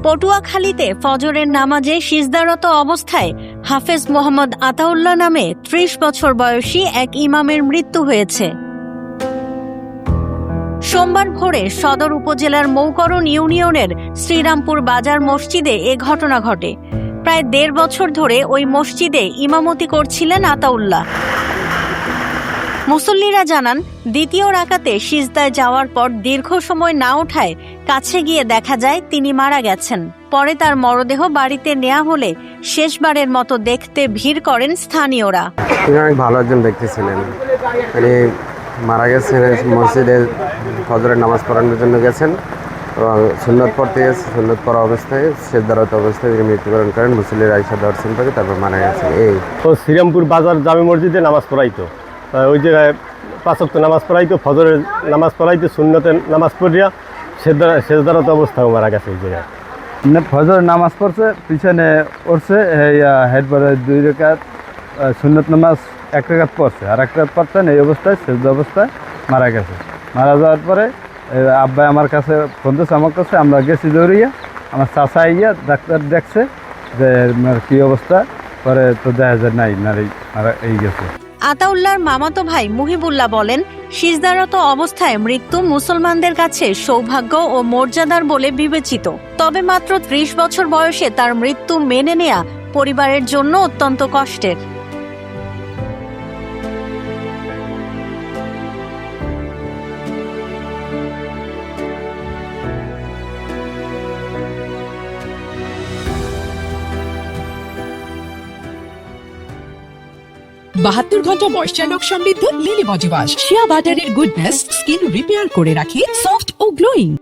পটুয়াখালীতে ফজরের নামাজে সিজদারত অবস্থায় হাফেজ মোহাম্মদ আতাউল্লাহ নামে ৩০ বছর বয়সী এক ইমামের মৃত্যু হয়েছে। সোমবার ভোরে সদর উপজেলার মৌকরণ ইউনিয়নের শ্রীরামপুর বাজার মসজিদে এ ঘটনা ঘটে। প্রায় ১.৫ বছর ধরে ওই মসজিদে ইমামতি করছিলেন আতাউল্লাহ। মুসল্লিরা জানান, দ্বিতীয় রাকাতে সিজদায় যাওয়ার পর দীর্ঘ সময় না ওঠায় কাছে গিয়ে দেখা যায় তিনি মারা গেছেন। পরে তার মরদেহ বাড়িতে নেওয়া হলে শেষবারের মতো দেখতে ভিড় করেন স্থানীয়রা। তিনি অনেক ভালো একজন ব্যক্তি ছিলেন। তিনি মারা গেছেন মসজিদে ফজরের নামাজ পড়ানোর জন্য গেছেন এবং সুন্নত পড়তে গেছে। সুন্নত পড়া অবস্থায় সিজদারত অবস্থায় তিনি মৃত্যুবরণ করেন। মুসল্লিরা আইসা দর্শন করে তারপর মারা গেছেন। এই তো শ্রীরামপুর বাজার জামে মসজিদে নামাজ পড়াইতো, ওই জায়গায় ৫ ওয়াক্ত নামাজ পড়াইতো, ফজরের নামাজ পড়াইতো, সুন্নতের নামাজ পড়িয়া সিজদারত অবস্থায় মারা গেছে। ওই জায়গায় ফজর নামাজ পড়ছে, পিছনে উঠছে, হেডপরে 2 রাকাত সুন্নত নামাজ 1 রাকাত পড়ছে, আর 1 রাকাত পড়তেন এই অবস্থায় সিজদা অবস্থায় মারা গেছে। মারা যাওয়ার পরে আব্বাই আমার কাছে ফোন দিয়েছে, আমার কাছে আমরা গেছি দৌড়িয়া। আমার চাচা আইয়া ডাক্তার দেখছে যে কি অবস্থা, পরে তো দেখা যায় নাই, মারা এই গেছে। আতাউল্লাহর মামাতো ভাই মুহিবুল্লাহ বলেন, সিজদারত অবস্থায় মৃত্যু মুসলমানদের কাছে সৌভাগ্য ও মর্যাদার বলে বিবেচিত। তবে মাত্র ৩০ বছর বয়সে তার মৃত্যু মেনে নেয়া পরিবারের জন্য অত্যন্ত কষ্টের। বাহাত্তর ঘন্টা ময়েশ্চার লক সমৃদ্ধ লিলি বডি ওয়াশ, শিয়া বাটারের গুডনেস স্কিন রিপেয়ার করে রাখে সফট ও গ্লোয়িং।